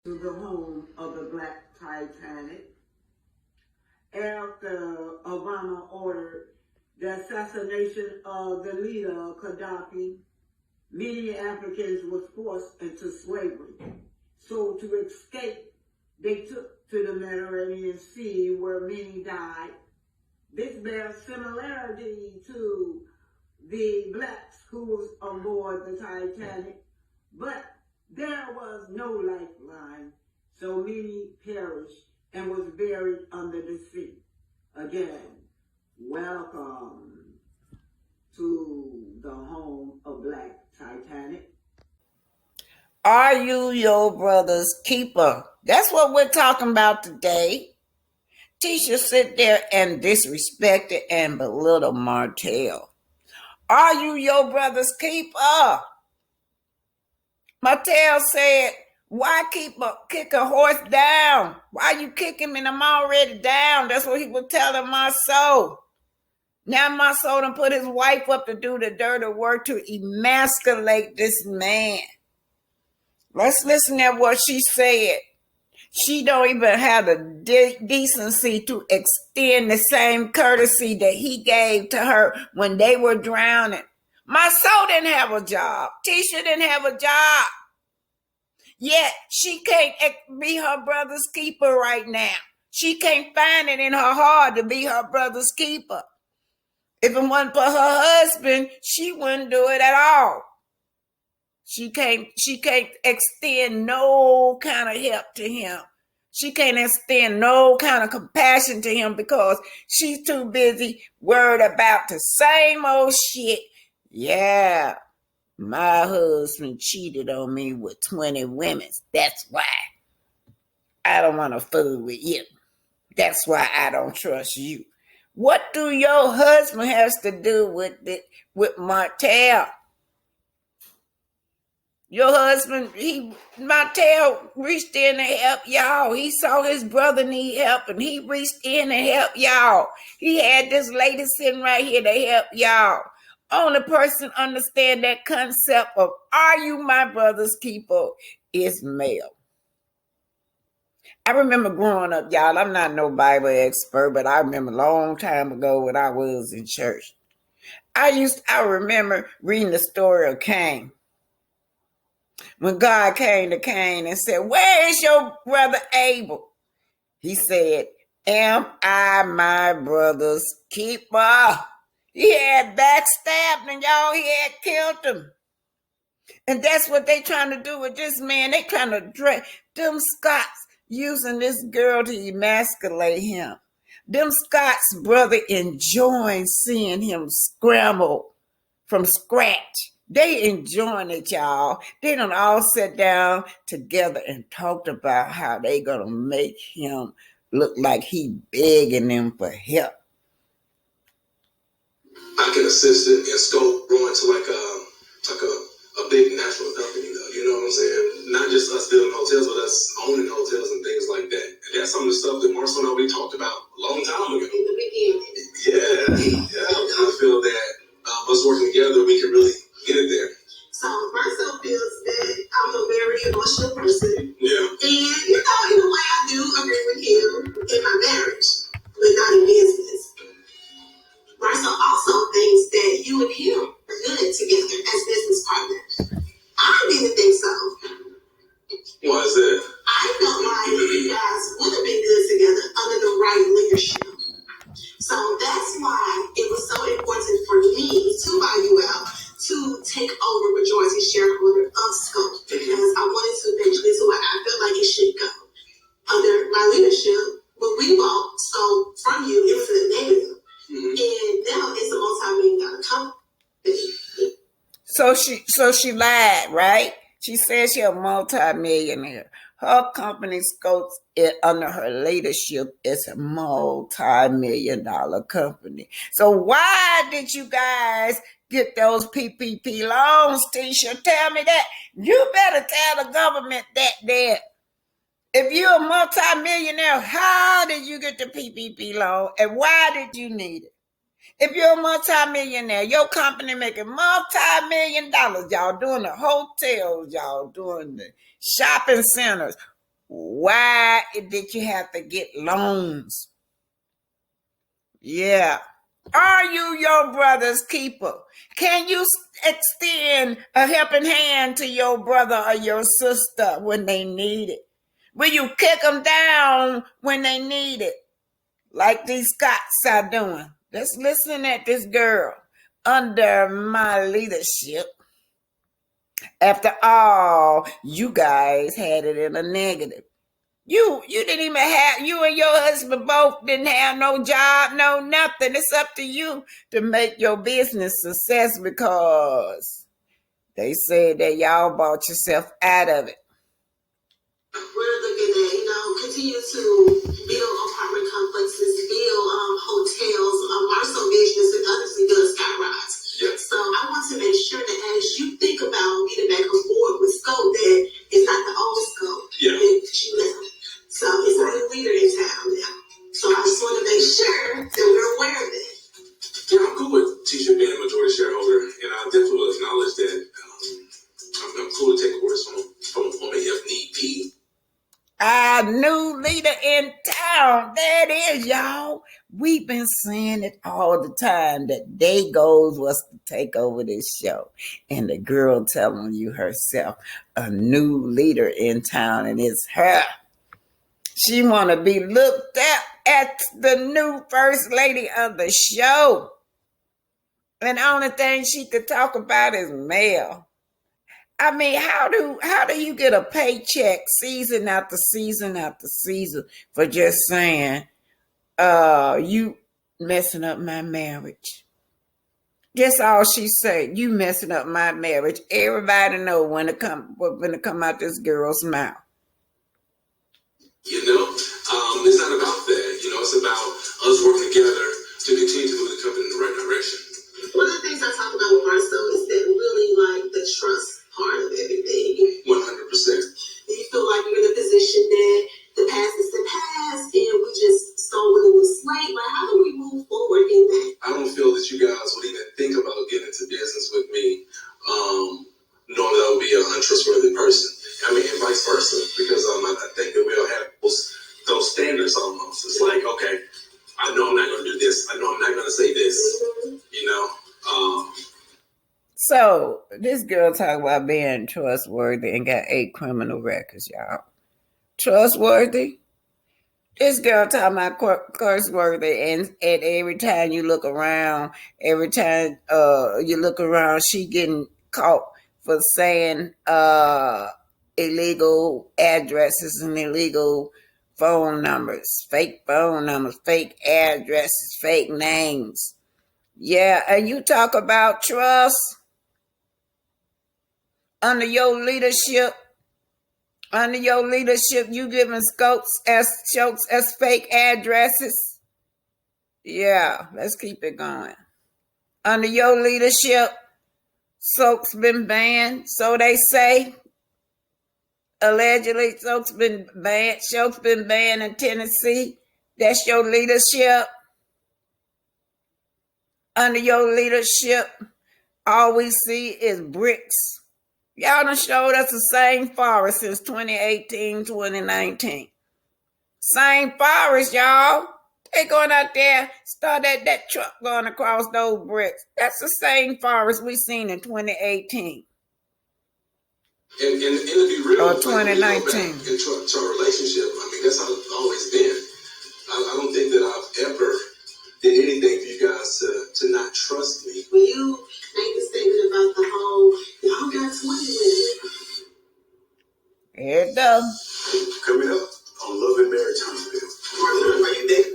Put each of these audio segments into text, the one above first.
to the home of the Black Titanic after Obama ordered the assassination of the leader, Gaddafi. Many Africans were forced into slavery. So to escape, they took to the Mediterranean Sea where many died. This bears similarity to the blacks who was on board the Titanic, but there was no lifeline, so many perished and was buried under the sea. Again, welcome to the home of Black Titanic. Are you your brother's keeper? That's what we're talking about today. Tisha sit there and disrespected and belittle Martell. Are you your brother's keeper? Martell said, why kick a horse down? Why you kick him and I'm already down? That's what he was telling Marceau. Now Marceau done put his wife up to do the dirty work to emasculate this man. Let's listen at what she said. She don't even have the decency to extend the same courtesy that he gave to her when they were drowning. Marceau didn't have a job. Tisha didn't have a job. Yet she can't be her brother's keeper right now. She can't find it in her heart to be her brother's keeper. If it wasn't for her husband, she wouldn't do it at all. She can't extend no kind of help to him. She can't extend no kind of compassion to him because she's too busy worried about the same old shit. Yeah, my husband cheated on me with 20 women. That's why I don't want to fool with you. That's why I don't trust you. What do your husband has to do with Martell? Your husband, Martell reached in to help y'all. He saw his brother need help and he reached in to help y'all. He had this lady sitting right here to help y'all. Only person understand that concept of are you my brother's keeper is male. I remember growing up, y'all, I'm not no Bible expert, but I remember a long time ago when I was in church. I remember reading the story of Cain. When God came to Cain and said, where is your brother Abel? He said, am I my brother's keeper? He had backstabbed and y'all, he had killed him. And that's what they trying to do with this man. They trying to drag them Scotts using this girl to emasculate him. Them Scotts' brother enjoying seeing him scramble from scratch. They enjoying it, y'all. They done all sat down together and talked about how they gonna make him look like he begging them for help. I can assist it and scope growing to like a big national company though. You know what I'm saying? Not just us building hotels, but us owning hotels and things like that. And that's some of the stuff that Marcel and I we talked about a long time ago. In the beginning. Yeah. I feel that us working together, we can really get it there. So Marcel feels that I'm a very emotional person. Yeah. And in a way I do agree with him in my marriage, but not in business. Marcel also thinks that you and him are good together as business partners. I didn't think so. Why is that? I felt like you guys would have been good together under the right leadership. So that's why it was so important for me to buy you out to take over majority shareholder of scottt because I wanted to eventually to where I feel like it should go. Under my leadership, when we bought scottt from you, it was a negative. And now it's a multi-million company. So she lied, right? She said she's a multi-millionaire. Her company, scottt, under her leadership, is a multi-million-dollar company. So why did you guys get those PPP loans, Tisha? Tell me that. You better tell the government that then. If you're a multi-millionaire, how did you get the PPP loan and why did you need it? If you're a multi-millionaire, your company making multi-million dollars, y'all doing the hotels, y'all doing the shopping centers. Why did you have to get loans? Yeah. Are you your brother's keeper? Can you extend a helping hand to your brother or your sister when they need it? Will you kick them down when they need it? Like these scotts are doing. Let's listen at this girl. Under my leadership, after all, you guys had it in a negative. You didn't even have, you and your husband both didn't have no job, no nothing. It's up to you to make your business success because they said that y'all bought yourself out of it. We're looking at, continue to build apartment complexes, build hotels. Marcel Business and others does skyrise. Yes. So I want to make sure that as you think about getting back on board with Scott, that it's not the old Scott. Yeah. That she left. So it's a new leader in town now. So I just want to make sure that we're aware of it. Yeah, I'm cool with Tisha being a majority shareholder, and I definitely will acknowledge that. I'm cool to take orders from a woman if need be. Our new leader in town. There it is, y'all. We've been saying it all the time that day goes was to take over this show. And the girl telling you herself, a new leader in town, and it's her. She want to be looked at the new first lady of the show. And the only thing she could talk about is mail. I mean, how do you get a paycheck season after season after season for just saying, you messing up my marriage? That's all she said. You messing up my marriage. Everybody know when it come out this girl's mouth. It's not about that. It's about us working together to continue to move the company in the right direction. One of the things I talk about with Marcel is that really like the trust part of everything. 100%. Do you feel like you're in a position that the past is the past and we just start with a new slate? Like, how do we move forward in that? I don't feel that you guys would even think about getting into business with me, knowing that I would be an untrustworthy person. I mean, and vice versa, because I think that we all have those standards almost. It's like, okay, I know I'm not going to do this. I know I'm not going to say this, So this girl talk about being trustworthy and got 8 criminal records, y'all. Trustworthy? This girl talking about trustworthy, and every time you look around, she getting caught for saying illegal addresses and illegal phone numbers, fake addresses, fake names. Yeah, and you talk about trust under your leadership, you giving scholts as fake addresses. Yeah, let's keep it going. Under your leadership, soap's been banned, so they say. Allegedly, soap's been banned in Tennessee. That's your leadership. Under your leadership, all we see is bricks. Y'all done showed us the same forest since 2018, 2019. Same forest, y'all. They going out there, start that truck going across those bricks. That's the same forest we seen in 2018. And to be real, or 2019. Into our relationship, I mean, that's how it's always been. I don't think that I've ever did anything for you guys to not trust me. When you make the statement about the whole, y'all got 20 women. Here it goes. Coming up on Love and Marriage Hospital. Are you there?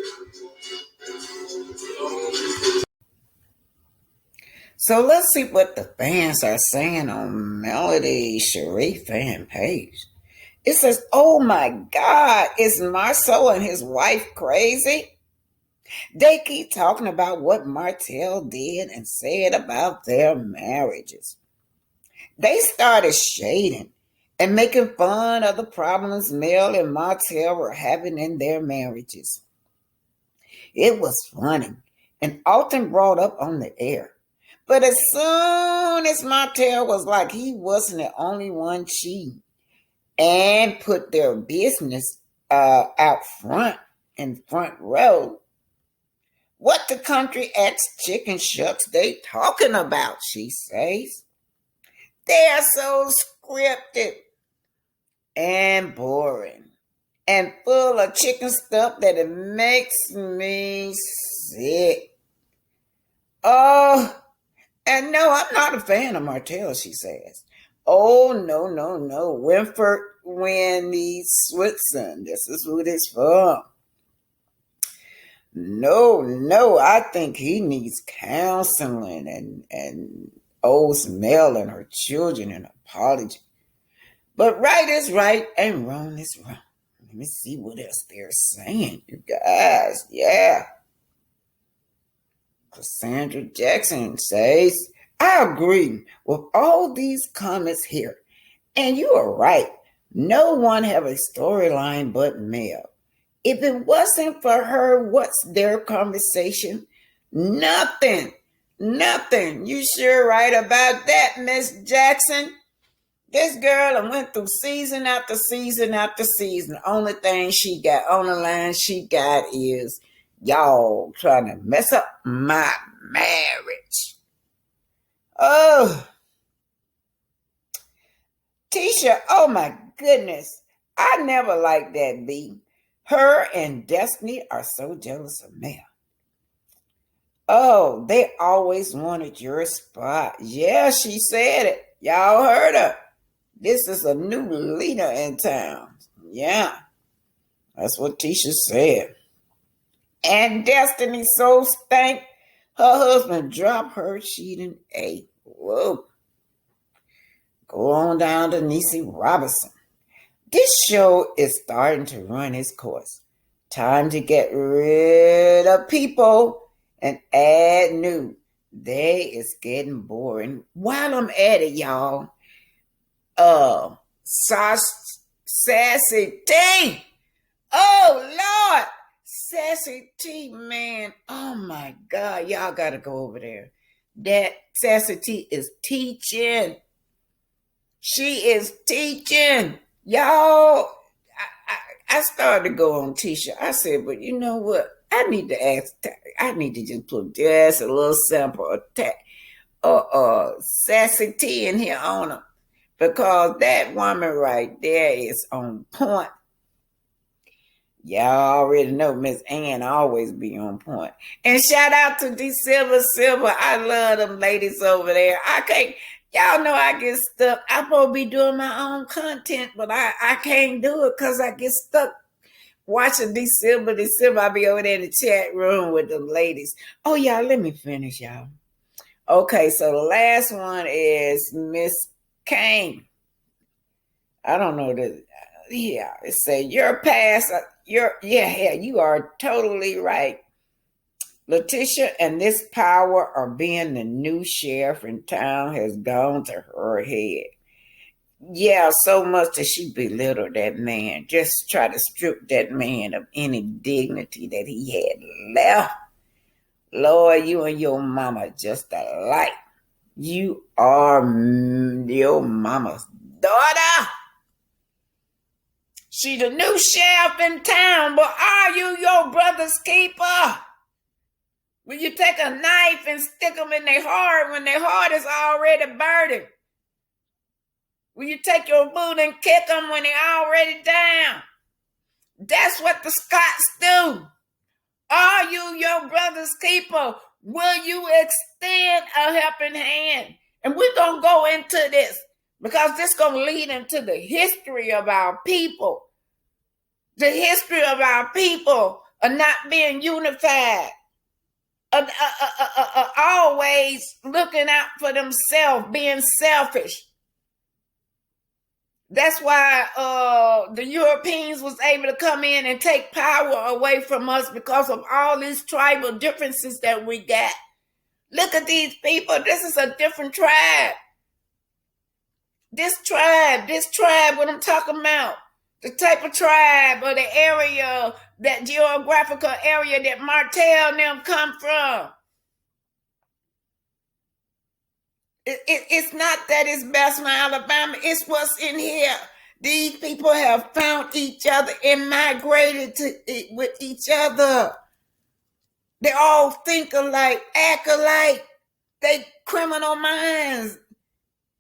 So let's see what the fans are saying on Melody Sharif fan page. It says, oh my God, is Marcel and his wife crazy? They keep talking about what Martell did and said about their marriages. They started shading and making fun of the problems Mel and Martell were having in their marriages. It was funny and often brought up on the air. But as soon as Martell was like he wasn't the only one cheating, and put their business out front, in front row. What the country acts chicken shucks they talking about, she says. They are so scripted and boring and full of chicken stuff that it makes me sick. Oh, and no, I'm not a fan of Martell, she says. Oh, no, no, no. Winford Winnie Switson. This is who this from. No, I think he needs counseling and owes Mel and her children an apology. But right is right and wrong is wrong. Let me see what else they're saying, you guys. Yeah. Cassandra Jackson says, I agree with all these comments here. And you are right. No one have a storyline but Mel. If it wasn't for her, what's their conversation? Nothing. You sure right about that, Miss Jackson. This girl went through season after season after season. The only thing she got on the line she got is y'all trying to mess up my marriage. Oh. Tisha, oh my goodness. I never liked that B. Her and Destiny are so jealous of Mel. Oh, they always wanted your spot. Yeah, she said it. Y'all heard her. This is a new leader in town. Yeah, that's what Tisha said. And Destiny so stank, her husband dropped her cheating A. Whoa. Go on down to Niecy Robinson. This show is starting to run its course. Time to get rid of people and add new. They is getting boring. While I'm at it, y'all, Sassy T. Oh, Lord. Sassy T, man. Oh, my God. Y'all got to go over there. That Sassy T is teaching. She is teaching. Y'all, I started to go on Tisha. I said, but you know what? I need to just put just a little sample of Sassy T in here on her. Because that woman right there is on point. Y'all already know Miss Ann always be on point. And shout out to D Silver. I love them ladies over there. Y'all know I get stuck. I'm supposed to be doing my own content, but I can't do it because I get stuck watching D Silver. I be over there in the chat room with them ladies. Oh, y'all, let me finish, y'all. Okay, so the last one is Miss Kane. I don't know that. Yeah, it say your past. You are totally right. Letitia and this power of being the new sheriff in town has gone to her head. Yeah, so much that she belittled that man. Just try to strip that man of any dignity that he had left. Lord, you and your mama just alike. You are your mama's daughter. She the new sheriff in town, but are you your brother's keeper? Will you take a knife and stick them in their heart when their heart is already burdened? Will you take your boot and kick them when they're already down? That's what the Scotts do. Are you your brother's keeper? Will you extend a helping hand? And we're going to go into this because this is going to lead into the history of our people. The history of our people are not being unified. Always looking out for themselves, being selfish. That's why the Europeans was able to come in and take power away from us because of all these tribal differences that we got. Look at these people. This is a different tribe. This tribe, what I'm talking about. The type of tribe or the area, that geographical area that Martell and them come from. It's not that it's Bessemer, Alabama. It's what's in here. These people have found each other and migrated with each other. They all think alike, act alike. They criminal minds.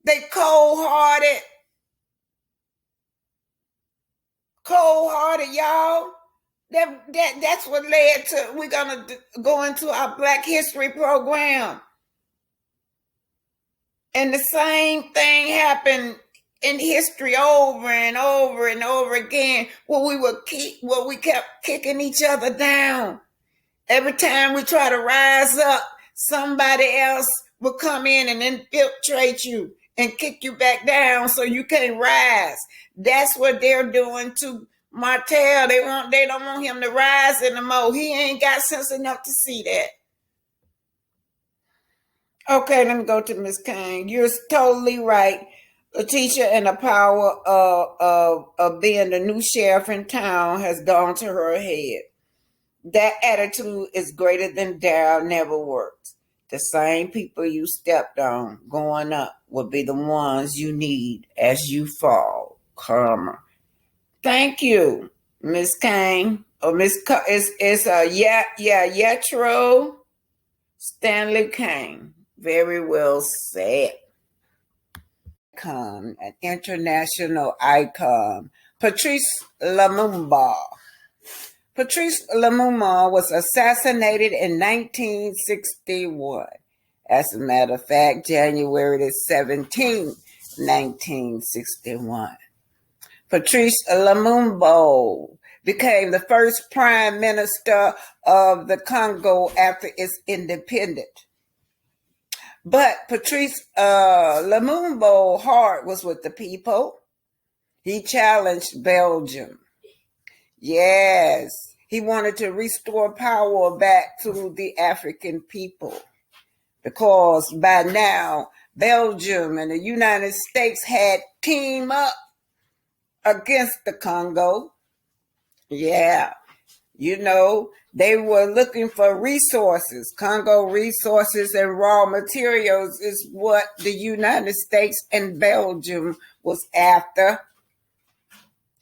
They cold-hearted. Cold-hearted, y'all. That's what led to, we're going to go into our Black History program. And the same thing happened in history over and over and over again, where we kept kicking each other down. Every time we try to rise up, somebody else will come in and infiltrate you and kick you back down so you can't rise. That's what they're doing to Martel. They don't want him to rise anymore. He ain't got sense enough to see that. Okay, let me go to Miss Kane. You're totally right, Latisha, and the power of being the new sheriff in town has gone to her head. That attitude is greater than Darryl never worked. The same people you stepped on going up will be the ones you need as you fall. Karma. Thank you, Miss Kane. Or Miss Yetro Stanley Kane. Very well said. An international icon, Patrice Lumumba. Patrice Lumumba was assassinated in 1961. As a matter of fact, January 17, 1961. Patrice Lumumba became the first prime minister of the Congo after its independence. But Patrice Lumumba's heart was with the people. He challenged Belgium. Yes, he wanted to restore power back to the African people, because by now Belgium and the United States had teamed up against the Congo. Yeah, you know, they were looking for resources. Congo resources and raw materials is what the United States and Belgium was after.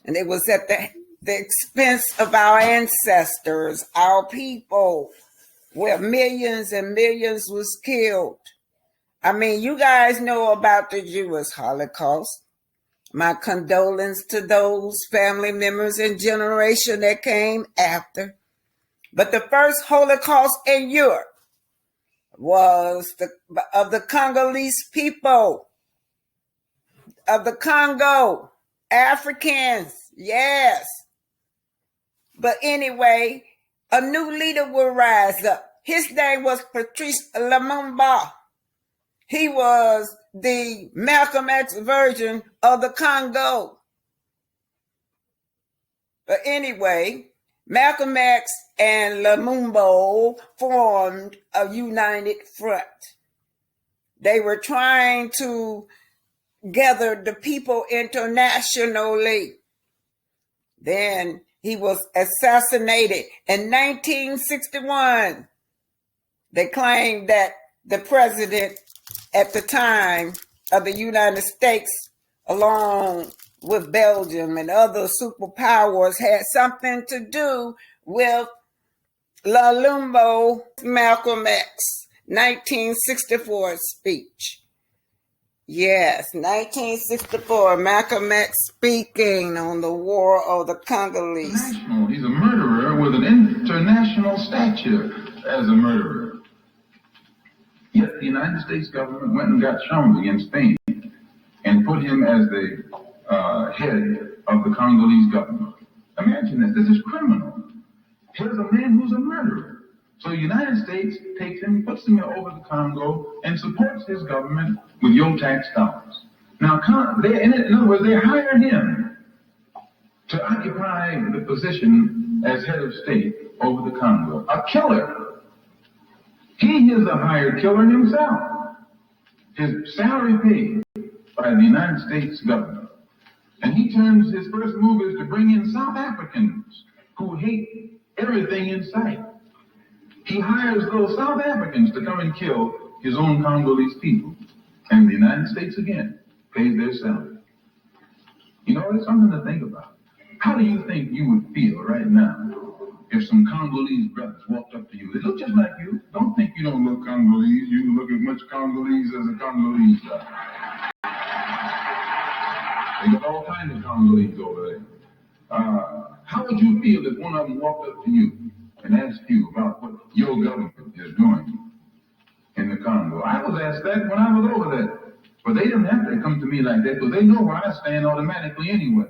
And it was at the expense of our ancestors, our people, where millions and millions was killed. I mean, you guys know about the Jewish Holocaust. My condolences to those family members and generation that came after. But the first Holocaust in Europe was of the Congolese people, of the Congo, Africans, yes. But anyway, a new leader will rise up. His name was Patrice Lumumba. He was the Malcolm X version of the Congo. But anyway, Malcolm X and Lumumba formed a united front. They were trying to gather the people internationally. Then he was assassinated in 1961. They claimed that the president at the time of the United States, along with Belgium and other superpowers, had something to do with Lumumba, Malcolm X, 1964 speech. Yes, 1964, Malcolm X speaking on the war of the Congolese. He's a murderer with an international stature as a murderer. Yet the United States government went and got Chombe in Spain and put him as the head of the Congolese government. Imagine that. This is criminal. Here's a man who's a murderer. So the United States takes him, puts him over the Congo, and supports his government with your tax dollars. Now, in other words, they hired him to occupy the position as head of state over the Congo. A killer. He is a hired killer himself. His salary paid by the United States government. And he turns, his first move is to bring in South Africans who hate everything in sight. He hires those South Africans to come and kill his own Congolese people. And the United States again pays their salary. You know, it's something to think about. How do you think you would feel right now if some Congolese brothers walked up to you? They look just like you. Don't think you don't look Congolese. You look as much Congolese as a Congolese does. They got all kinds of Congolese over there. How would you feel if one of them walked up to you and asked you about what your government is doing in the Congo? I was asked that when I was over there. But they didn't have to come to me like that, because they know where I stand automatically anyway.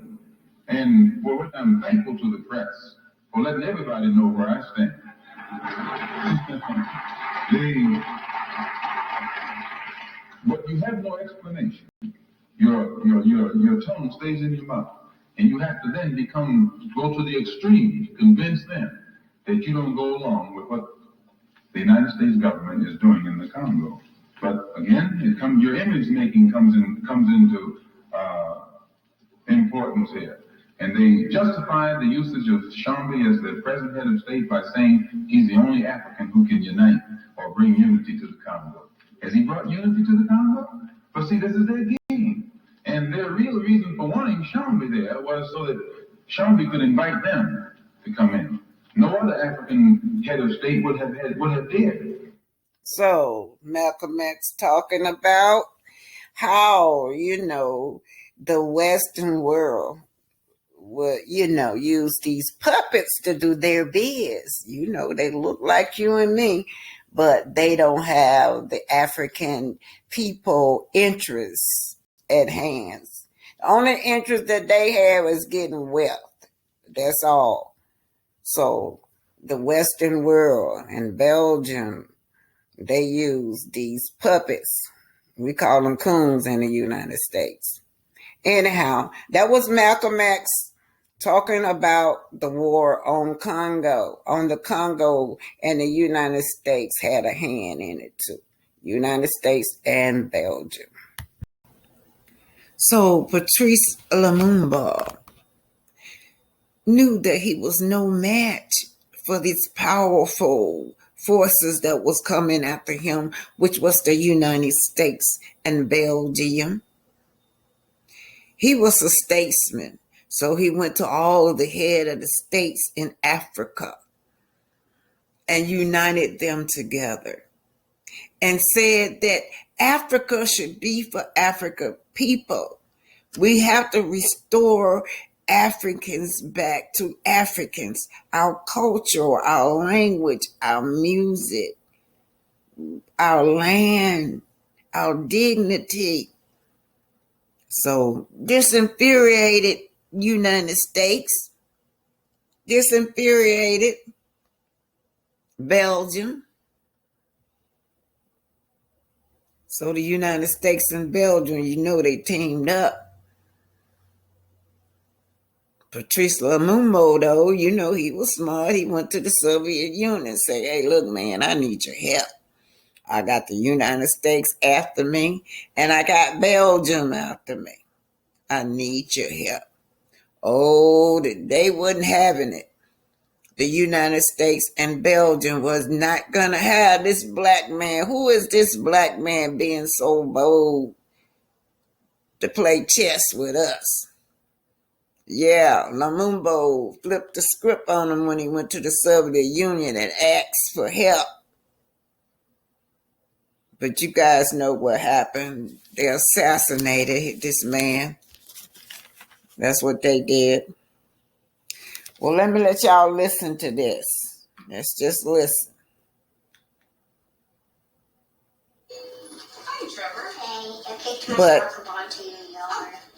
And for which I'm thankful to the press for letting everybody know where I stand. But you have no explanation. Your tongue stays in your mouth. And you have to then go to the extreme to convince them that you don't go along with what the United States government is doing in the Congo. But again, your image making comes into importance here. And they justified the usage of Shambi as the present head of state by saying he's the only African who can unite or bring unity to the Congo. Has he brought unity to the Congo? But see, this is their game. And their real reason for wanting Shambi there was so that Shambi could invite them to come in. No other African head of state would have dared. So Malcolm X talking about how, the Western world would, use these puppets to do their biz. They look like you and me, but they don't have the African people interests at hand. The only interest that they have is getting wealth. That's all. So the Western world and Belgium, they use these puppets. We call them coons in the United States. Anyhow, that was Malcolm X talking about the war on the Congo, and the United States had a hand in it too. United States and Belgium. So Patrice Lumumba knew that he was no match for these powerful forces that was coming after him, which was the United States and Belgium. He was a statesman, so he went to all the head of the states in Africa and united them together and said that Africa should be for African people. We have to restore Africans back to Africans, our culture, our language, our music, our land, our dignity. So this infuriated United States, this infuriated Belgium. So the United States and Belgium, they teamed up. Patrice Lumumba, though, he was smart. He went to the Soviet Union and said, hey, look, man, I need your help. I got the United States after me, and I got Belgium after me. I need your help. Oh, they wasn't having it. The United States and Belgium was not going to have this black man. Who is this black man being so bold to play chess with us? Yeah, Lumumba flipped the script on him when he went to the Soviet Union and asked for help. But you guys know what happened. They assassinated this man. That's what they did. Well, let me let y'all listen to this. Let's just listen. Hi, Trevor. But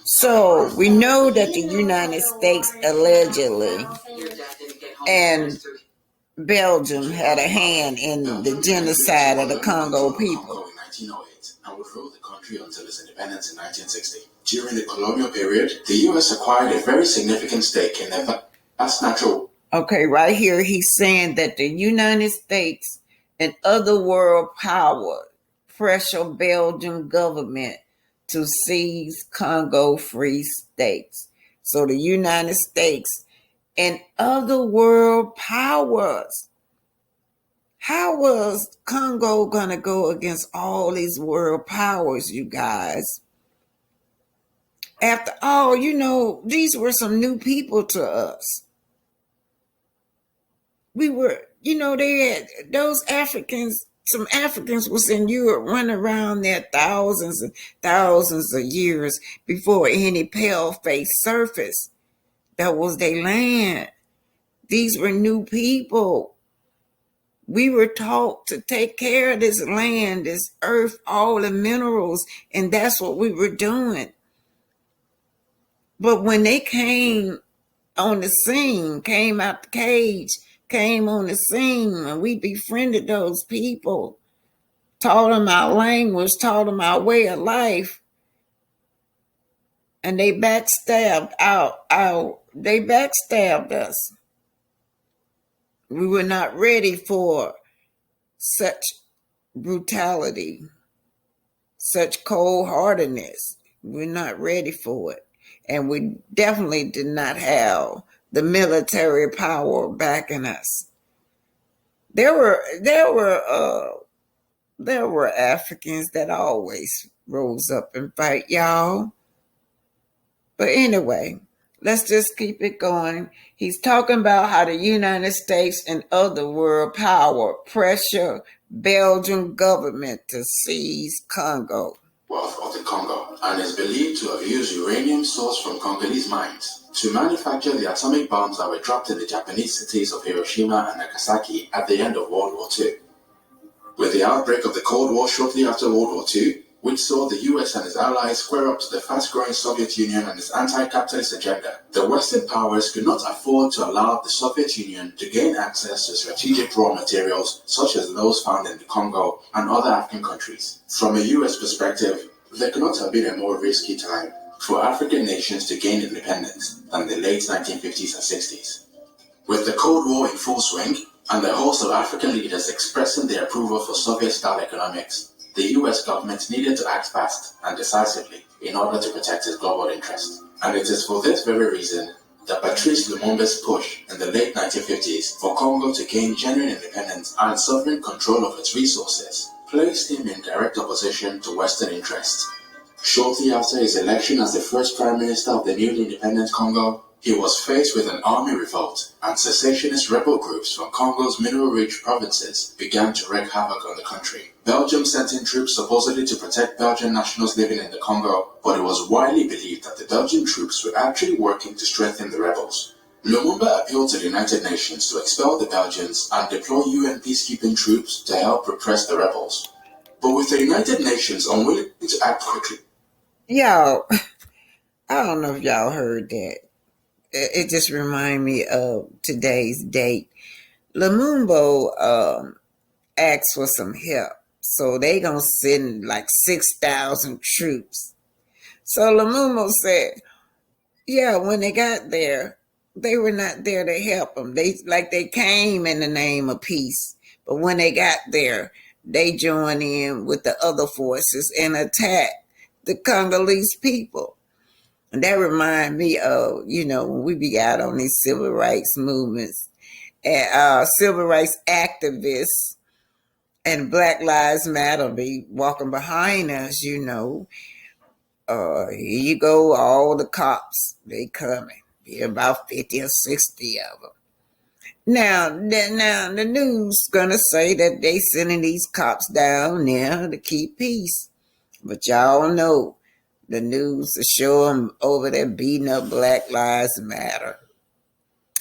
so we know that the United States allegedly and Belgium had a hand in the genocide of the Congo people. In 1908 and would rule the country until its independence in 1960. During the colonial period, the U.S. acquired a very significant stake in the vast natural. Okay, right here he's saying that the United States and other world power pressure Belgian government to seize Congo free states. So the United States and other world powers. How was Congo going to go against all these world powers, you guys? After all, these were some new people to us. We were, they had those Africans, some Africans was in Europe running around there thousands and thousands of years before any pale face surfaced. That was their land. These were new people. We were taught to take care of this land, this earth, all the minerals, and that's what we were doing. But when they came on the scene, came out the cage, came on the scene, and we befriended those people, taught them our language, taught them our way of life, and they backstabbed they backstabbed us. We were not ready for such brutality, such cold-heartedness. We're not ready for it. And we definitely did not have the military power backing us. There were Africans that always rose up and fight, y'all. But anyway, let's just keep it going. He's talking about how the United States and other world power pressure Belgian government to seize Congo. Wealth of the Congo, and is believed to have used uranium sourced from Congolese mines to manufacture the atomic bombs that were dropped in the Japanese cities of Hiroshima and Nagasaki at the end of World War II. With the outbreak of the Cold War shortly after World War II, which saw the US and its allies square up to the fast-growing Soviet Union and its anti-capitalist agenda, the Western powers could not afford to allow the Soviet Union to gain access to strategic raw materials such as those found in the Congo and other African countries. From a US perspective, there could not have been a more risky time for African nations to gain independence than the late 1950s and 60s. With the Cold War in full swing, and the host of African leaders expressing their approval for Soviet-style economics, the US government needed to act fast and decisively in order to protect its global interests. And it is for this very reason that Patrice Lumumba's push in the late 1950s for Congo to gain genuine independence and sovereign control of its resources placed him in direct opposition to Western interests. Shortly after his election as the first prime minister of the newly independent Congo, he was faced with an army revolt, and secessionist rebel groups from Congo's mineral-rich provinces began to wreak havoc on the country. Belgium sent in troops supposedly to protect Belgian nationals living in the Congo, but it was widely believed that the Belgian troops were actually working to strengthen the rebels. Lumumba appealed to the United Nations to expel the Belgians and deploy UN peacekeeping troops to help repress the rebels. But with the United Nations unwilling to act quickly. Y'all, I don't know if y'all heard that. It just reminded me of today's date. Lumumba asked for some help. So they gonna send like 6,000 troops. So Lumumba said, yeah, when they got there, they were not there to help them. They came in the name of peace. But when they got there, they joined in with the other forces and attacked the Congolese people. And that reminds me of, when we be out on these civil rights movements and civil rights activists and Black Lives Matter be walking behind us, here you go, all the cops, they coming. Be about 50 or 60 of them. Now the news gonna say that they sending these cops down there to keep peace. But y'all know the news to show them over there beating up Black Lives Matter.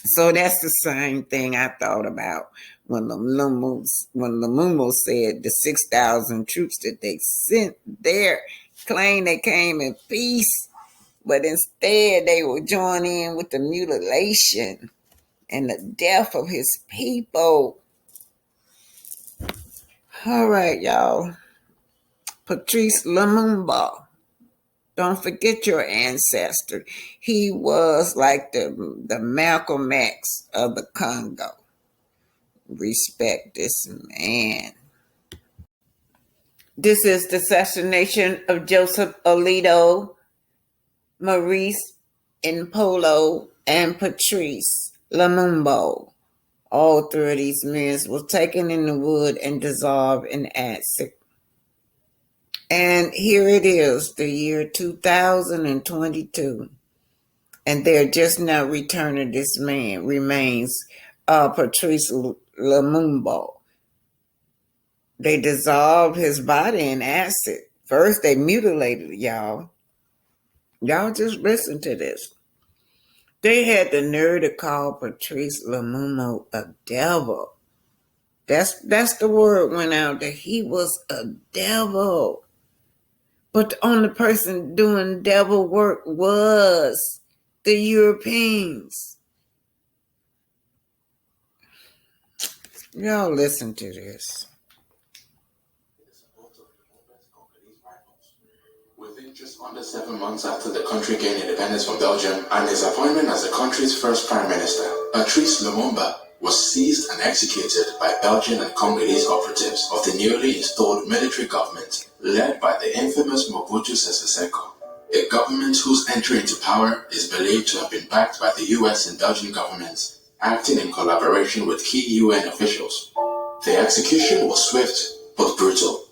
So that's the same thing I thought about when Lumumba said the 6,000 troops that they sent there claimed they came in peace, but instead they were joining in with the mutilation and the death of his people. All right, y'all. Patrice Lumumba. Don't forget your ancestor. He was like the Malcolm X of the Congo. Respect this man. This is the assassination of Joseph Alito, Maurice Impolo, and Patrice Lumumba. All three of these men were taken in the wood and dissolved in acid. And here it is, the year 2022. And they're just now returning this man, remains Patrice Lumumba. They dissolved his body in acid. First, they mutilated it, y'all. Y'all just listen to this. They had the nerve to call Patrice Lumumba a devil. That's the word went out that he was a devil. But the only person doing devil work was the Europeans. Y'all listen to this. Within just under 7 months after the country gained independence from Belgium and his appointment as the country's first prime minister, Patrice Lumumba was seized and executed by Belgian and Congolese operatives of the newly installed military government led by the infamous Mobutu Sese Seko, a government whose entry into power is believed to have been backed by the US and Belgian governments, acting in collaboration with key UN officials. The execution was swift but brutal.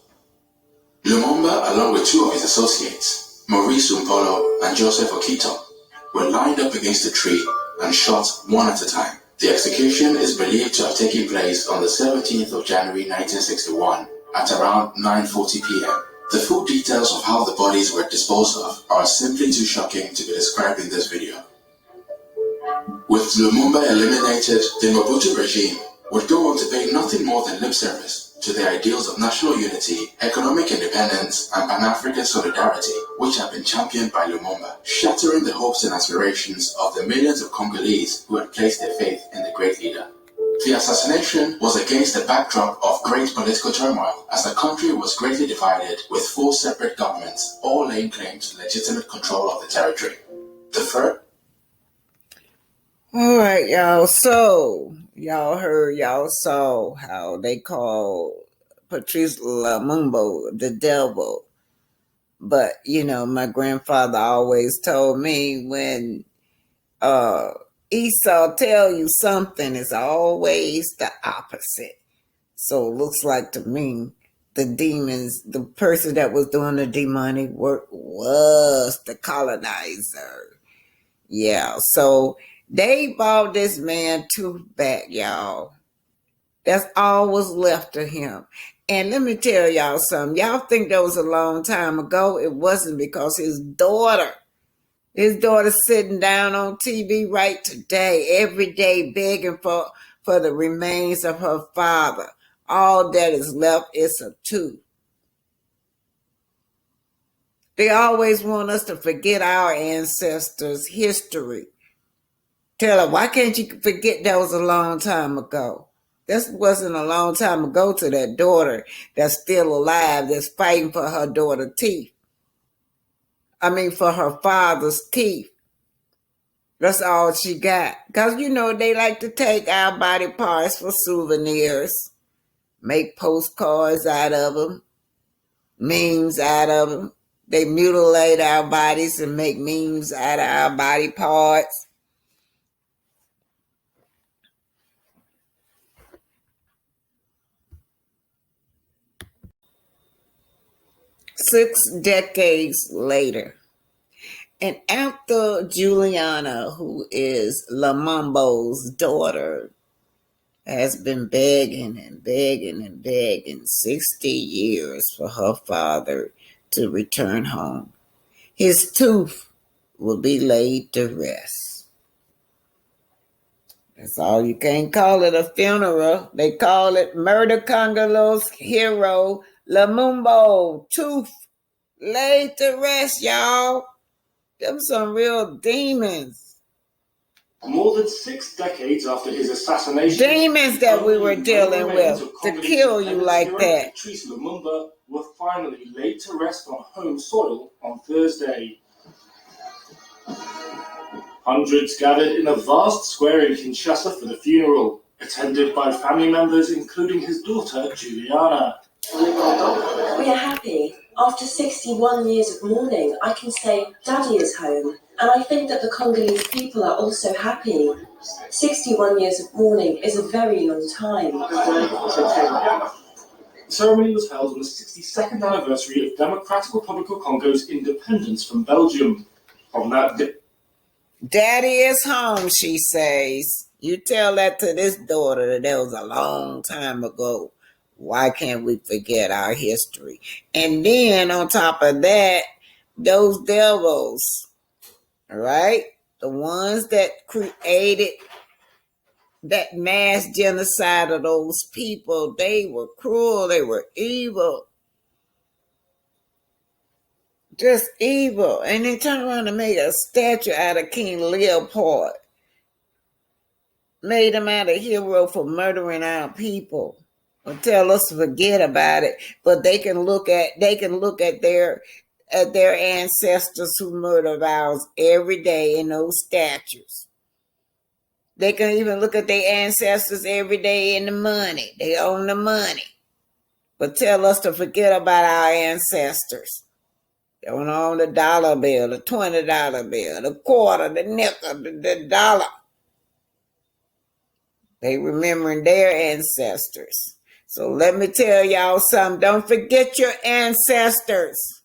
Lumumba, along with two of his associates, Maurice Umpolo and Joseph Okito, were lined up against a tree and shot one at a time. The execution is believed to have taken place on the 17th of January 1961 at around 9:40 p.m. The full details of how the bodies were disposed of are simply too shocking to be described in this video. With Lumumba eliminated, the Mobutu regime would go on to pay nothing more than lip service to the ideals of national unity, economic independence, and Pan-African solidarity, which have been championed by Lumumba, shattering the hopes and aspirations of the millions of Congolese who had placed their faith in the great leader. The assassination was against the backdrop of great political turmoil, as the country was greatly divided, with 4 separate governments, all laying claim to legitimate control of the territory. The first. All right, y'all. So, y'all heard, y'all saw how they call Patrice Lumumba the devil. But, my grandfather always told me when Esau tell you something, it's always the opposite. So, it looks like to me, the demons, the person that was doing the demonic work was the colonizer. Yeah, so they bought this man tooth back, y'all. That's all was left of him. And let me tell y'all something. Y'all think that was a long time ago. It wasn't, because his daughter sitting down on TV right today, every day begging for the remains of her father. All that is left is a tooth. They always want us to forget our ancestors' history. Tell her, why can't you forget that was a long time ago? This wasn't a long time ago to that daughter that's still alive, that's fighting for her daughter's teeth. For her father's teeth. That's all she got. Because, they like to take our body parts for souvenirs, make postcards out of them, memes out of them. They mutilate our bodies and make memes out of our body parts. Six decades later, and after Juliana, who is Lumumba's daughter, has been begging and begging and begging 60 years for her father to return home, his tooth will be laid to rest. That's all. You can't call it a funeral. They call it Murder Congolese hero Lumumba tooth laid to rest, y'all. Them some real demons. More than 6 decades after his assassination, demons that we were dealing with to kill you like that. Patrice Lumumba were finally laid to rest on home soil on Thursday. Hundreds gathered in a vast square in Kinshasa for the funeral, attended by family members including his daughter Juliana. We are happy. After 61 years of mourning, I can say Daddy is home, and I think that the Congolese people are also happy. 61 years of mourning is a very long time. The ceremony was held on the 62nd anniversary of Democratic Republic of Congo's independence from Belgium. On that day, Daddy is home, she says. You tell that to this daughter that was a long time ago. Why can't we forget our history? And then on top of that, those devils, right? The ones that created that mass genocide of those people, they were cruel, they were evil. Just evil. And they turned around and made a statue out of King Leopold. Made him out a hero for murdering our people. Or tell us to forget about it. But they can look at their ancestors who murdered ours every day in those statues. They can even look at their ancestors every day in the money. They own the money. But tell us to forget about our ancestors. They don't own the dollar bill, the $20 bill, the quarter, the nickel, the dollar. They remembering their ancestors. So let me tell y'all something. Don't forget your ancestors.